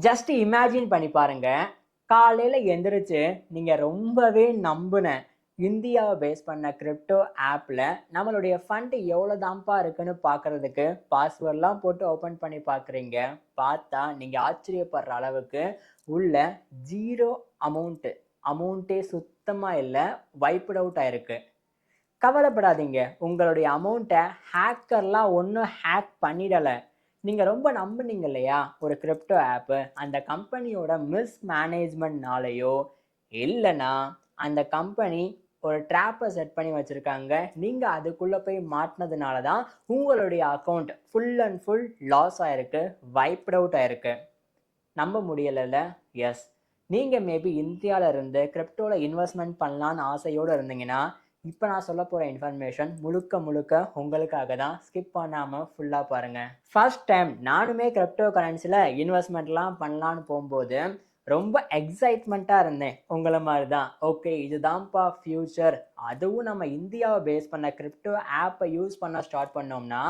Just imagine பண்ணி பாருங்க. காலையில எந்திரிச்சு நீங்க ரொம்பவே நம்புன இந்தியாவை பேஸ் பண்ண கிரிப்டோ ஆப்ல நம்மளுடைய ஃபண்ட் எவ்வளவுதான்ப்பா இருக்குன்னு பாக்குறதுக்கு பாஸ்வேர்ட்லாம் போட்டு ஓபன் பண்ணி பாக்குறீங்க. பார்த்தா நீங்க ஆச்சரியப்படுற அளவுக்கு உள்ள ஜீரோ அமௌண்ட்டே சுத்தமா இல்லை, வைப்ட் அவுட் ஆயிருக்கு. கவலைப்படாதீங்க, உங்களுடைய அமௌண்ட்டை ஹேக்கர்லாம் ஒன்றும் ஹேக் பண்ணிடலை. நீங்கள் ரொம்ப நம்புனீங்க இல்லையா ஒரு கிரிப்டோ ஆப்பு, அந்த கம்பெனியோட மிஸ் மேனேஜ்மெண்ட்னாலேயோ இல்லைன்னா அந்த கம்பெனி ஒரு ட்ராப்பை செட் பண்ணி வச்சுருக்காங்க, நீங்கள் அதுக்குள்ளே போய் மாட்டினதுனால தான் உங்களுடைய account full and full loss ஆகிருக்கு, வைப்ட் அவுட் ஆகிருக்கு. நம்ப முடியலைல்ல? எஸ், நீங்கள் மேபி இந்தியாவில் இருந்து கிரிப்டோவில் இன்வெஸ்ட்மெண்ட் பண்ணலான்னு ஆசையோடு இருந்தீங்கன்னா இப்போ நான் சொல்ல போகிற இன்ஃபர்மேஷன் முழுக்க முழுக்க உங்களுக்காக தான். ஸ்கிப் பண்ணாமல் ஃபுல்லாக பாருங்கள். ஃபர்ஸ்ட் டைம் நானுமே கிரிப்டோ கரன்சியில் இன்வெஸ்ட்மெண்ட்லாம் பண்ணலான்னு போகும்போது ரொம்ப எக்ஸைட்மெண்ட்டாக இருந்தேன், உங்களை மாதிரி தான். ஓகே, இதுதான்ப்பா ஃப்யூச்சர், அதுவும் நம்ம இந்தியாவை பேஸ் பண்ண கிரிப்டோ ஆப்பை யூஸ் பண்ண ஸ்டார்ட் பண்ணோம்னா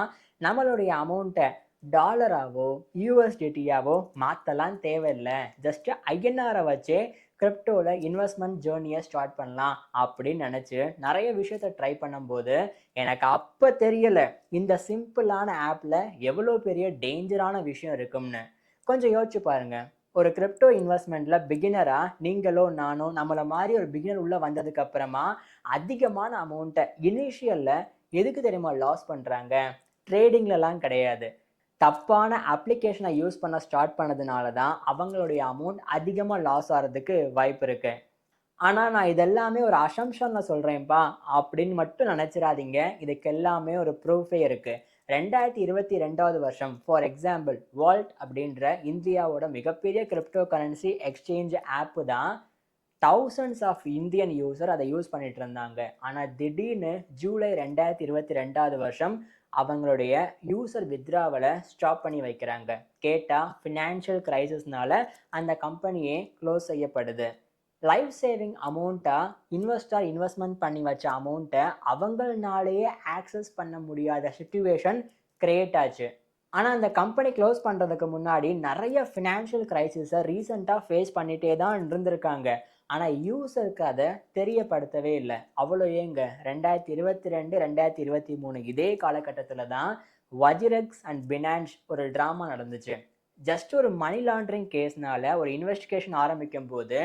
நம்மளுடைய அமௌண்ட்டை டாலராவோ யூஎஸ்டிடியாவோ மாற்றலாம் தேவையில்லை, ஜஸ்ட் ஐஎன்ஆரை வச்சே கிரிப்டோவில் இன்வெஸ்ட்மெண்ட் ஜேர்னியை ஸ்டார்ட் பண்ணலாம் அப்படின்னு நினச்சி நிறைய விஷயத்த ட்ரை பண்ணும்போது எனக்கு அப்போ தெரியலை இந்த சிம்பிளான ஆப்பில் எவ்வளோ பெரிய டேஞ்சரான விஷயம் இருக்கும்னு. கொஞ்சம் யோசிச்சு பாருங்க. ஒரு கிரிப்டோ இன்வெஸ்ட்மெண்ட்ல பிகினரா நீங்களோ நானோ நம்மளை மாதிரி ஒரு பிகினர் உள்ள வந்ததுக்கு அப்புறமா அதிகமான அமௌண்ட்டை இனிஷியல்ல எதுக்கு தெரியுமா லாஸ் பண்றாங்க? ட்ரேடிங்லலாம் கிடையாது, தப்பான அப்ளிகேஷனை யூஸ் பண்ண ஸ்டார்ட் பண்ணதுனால தான் அவங்களுடைய அமௌண்ட் அதிகமாக லாஸ் ஆகிறதுக்கு வாய்ப்பு இருக்கு. ஆனால் நான் இதெல்லாமே ஒரு அசம்ஷனில் சொல்கிறேன்ப்பா அப்படின்னு மட்டும் நினச்சிடாதீங்க. இதுக்கு எல்லாமே ஒரு ப்ரூஃபே இருக்குது. 2022 வருஷம் ஃபார் எக்ஸாம்பிள் வால்ட் அப்படின்ற இந்தியாவோட மிகப்பெரிய கிரிப்டோ கரன்சி எக்ஸ்சேஞ்ச் ஆப்பு தான் தௌசண்ட்ஸ் ஆஃப் இந்தியன் யூசர் அதை யூஸ் பண்ணிட்டு இருந்தாங்க. ஆனால் திடீர்னு ஜூலை 2022 வருஷம் அவங்களுடைய யூசர் வித்ராவலை ஸ்டாப் பண்ணி வைக்கிறாங்க. கேட்டால் ஃபினான்ஷியல் கிரைசிஸ்னால அந்த கம்பெனியே க்ளோஸ் செய்யப்படுது. லைஃப் சேவிங் அமௌண்ட்டாக இன்வெஸ்ட்மெண்ட் பண்ணி வச்ச அமௌண்ட்டை அவங்களாலேயே ஆக்சஸ் பண்ண முடியாத சுச்சுவேஷன் கிரியேட் ஆச்சு. ஆனால் அந்த கம்பெனி க்ளோஸ் பண்ணுறதுக்கு முன்னாடி நிறைய ஃபினான்ஷியல் கிரைசிஸை ரீசெண்டாக ஃபேஸ் பண்ணிகிட்டே தான் இருந்திருக்காங்க. ஆனால் யூசருக்கு அதை தெரியப்படுத்தவே இல்லை. அவ்வளோ ஏங்க, 2022 2023 இதே காலகட்டத்தில் தான் வஜிரெக்ஸ் அண்ட் பினான்ஸ் ஒரு ட்ராமா நடந்துச்சு. ஜஸ்ட் ஒரு மணி லாண்ட்ரிங் கேஸ்னால ஒரு இன்வெஸ்டிகேஷன் ஆரம்பிக்கும் போது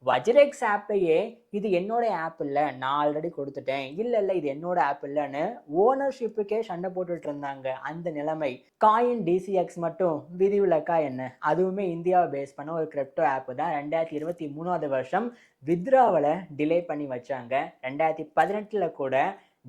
வஜிரெக்ஸ் ஆப்பையே இது என்னோட ஆப் இல்லை, நான் ஆல்ரெடி கொடுத்துட்டேன், இல்லை இது என்னோட ஆப் இல்லைன்னு ஓனர்ஷிப்புக்கே சண்டை போட்டுட்டு இருந்தாங்க. அந்த நிலைமை. காயின் டிசிஎக்ஸ் மட்டும் விதிவிலக்கா என்ன? அதுவுமே இந்தியாவை பேஸ் பண்ண ஒரு கிரிப்டோ ஆப் தான். 2023 வருஷம் வித்ராவலை டிலே பண்ணி வச்சாங்க. 2018 கூட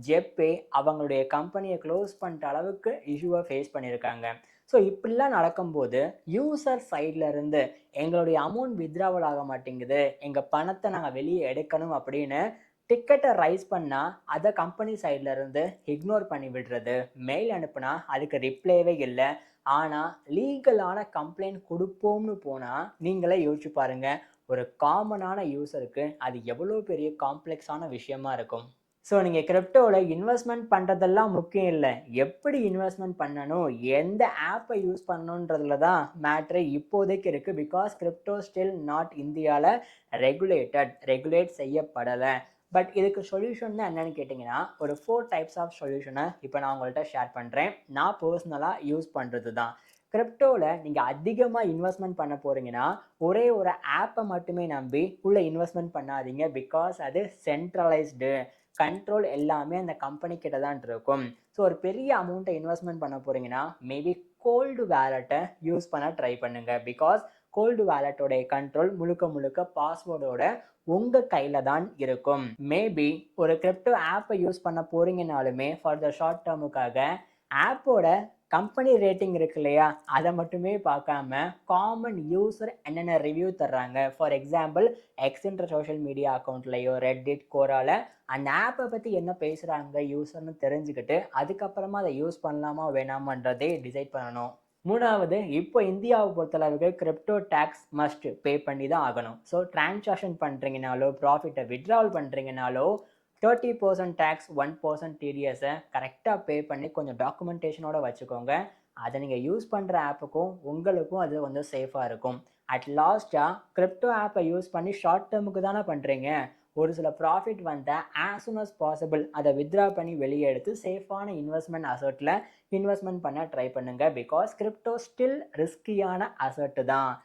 ஜெப்பே அவங்களுடைய கம்பெனியை க்ளோஸ் பண்ணுற அளவுக்கு இஷ்யூவை ஃபேஸ் பண்ணியிருக்காங்க. ஸோ இப்படிலாம் நடக்கும்போது யூசர் சைடில் இருந்து எங்களுடைய அமௌண்ட் வித்ராவல் ஆக மாட்டேங்குது, எங்கள் பணத்தை நாங்கள் வெளியே எடுக்கணும் அப்படின்னு டிக்கெட்டை ரைஸ் பண்ணால் அதை கம்பெனி சைடில் இருந்து இக்னோர் பண்ணி விடுறது, மெயில் அனுப்புனா அதுக்கு ரிப்ளைவே இல்லை. ஆனால் லீகலான கம்ப்ளைண்ட் கொடுப்போம்னு போனால் நீங்களே யோசிச்சு பாருங்கள், ஒரு காமனான யூசருக்கு அது எவ்வளோ பெரிய காம்ப்ளெக்ஸான விஷயமா இருக்கும். ஸோ நீங்கள் கிரிப்டோவில் இன்வெஸ்ட்மெண்ட் பண்ணுறதெல்லாம் முக்கியம் இல்லை, எப்படி இன்வெஸ்ட்மெண்ட் பண்ணணும், எந்த ஆப்பை யூஸ் பண்ணணுன்றதுல தான் மேட்ரு இப்போதைக்கு இருக்குது. பிகாஸ் கிரிப்டோ ஸ்டில் நாட் இந்தியாவில் ரெகுலேட் செய்யப்படலை. பட் இதுக்கு சொல்யூஷன் தான் என்னென்னு கேட்டிங்கன்னா ஒரு 4 டைப்ஸ் ஆஃப் சொல்யூஷனை இப்போ நான் உங்கள்கிட்ட ஷேர் பண்ணுறேன். நான் பர்சனலாக யூஸ் பண்ணுறது தான். கிரிப்டோவில் நீங்கள் அதிகமாக இன்வெஸ்ட்மெண்ட் பண்ண போகிறீங்கன்னா ஒரே ஒரு ஆப்பை மட்டுமே நம்பி உள்ளே இன்வெஸ்ட்மெண்ட் பண்ணாதீங்க. பிகாஸ் அது சென்ட்ரலைஸ்டு, கண்ட்ரோல் எல்லாமே அந்த கம்பெனி கிட்ட தான் இருக்கும். ஸோ ஒரு பெரிய அமௌண்ட்டை இன்வெஸ்ட்மெண்ட் பண்ண போகிறீங்கன்னா மேபி கோல்டு வேலெட்டை யூஸ் பண்ண ட்ரை பண்ணுங்க. பிகாஸ் கோல்டு வேலெட்டோடைய கண்ட்ரோல் முழுக்க முழுக்க பாஸ்வேர்டோட உங்கள் கையில் தான் இருக்கும். மேபி ஒரு கிரிப்டோ ஆப்பை யூஸ் பண்ண போகிறீங்கனாலுமே ஃபார் த ஷார்ட் டேர்முக்காக ஆப்போட கம்பெனி ரேட்டிங் இருக்கு இல்லையா, அதை மட்டுமே பார்க்காம காமன் யூசர் என்னென்ன ரிவ்யூ தர்றாங்க, ஃபார் எக்ஸாம்பிள் எக்ஸ்ன்ற சோஷியல் மீடியா அக்கௌண்ட்லையோ ரெட்டிட் கோரால அந்த ஆப்பை பற்றி என்ன பேசுகிறாங்க யூசர்னு தெரிஞ்சுக்கிட்டு அதுக்கப்புறமா அதை யூஸ் பண்ணலாமா வேணாமான்றதே டிசைட் பண்ணணும். மூணாவது, இப்போ இந்தியாவை பொறுத்தளவுக்கு கிரிப்டோ டேக்ஸ் மஸ்ட் பே பண்ணி தான் ஆகணும். ஸோ டிரான்சாக்ஷன் பண்ணுறீங்கனாலோ ப்ராஃபிட்டை வித்ட்ராவல் பண்ணுறீங்கனாலோ 30% டேக்ஸ் 1% டிடிஎஸை கரெக்டாக பே பண்ணி கொஞ்சம் டாக்குமெண்டேஷனோட வச்சுக்கோங்க. அதை நீங்கள் யூஸ் பண்ணுற ஆப்புக்கும் உங்களுக்கும் அது வந்து சேஃபாக இருக்கும். அட் லாஸ்ட்டாக கிரிப்டோ ஆப்பை யூஸ் பண்ணி ஷார்ட் டேர்முக்கு தானே பண்ணுறீங்க. ஒரு சில ப்ராஃபிட் வந்தால் ஆஸ் சூன் அஸ் பாசிபிள் அதை வித்ட்ரா பண்ணி வெளியே எடுத்து சேஃபான இன்வெஸ்ட்மெண்ட் அசர்ட்டில் இன்வெஸ்ட்மெண்ட் பண்ண ட்ரை பண்ணுங்க. பிகாஸ் கிரிப்டோ ஸ்டில் ரிஸ்கியான அசர்ட்டு தான்.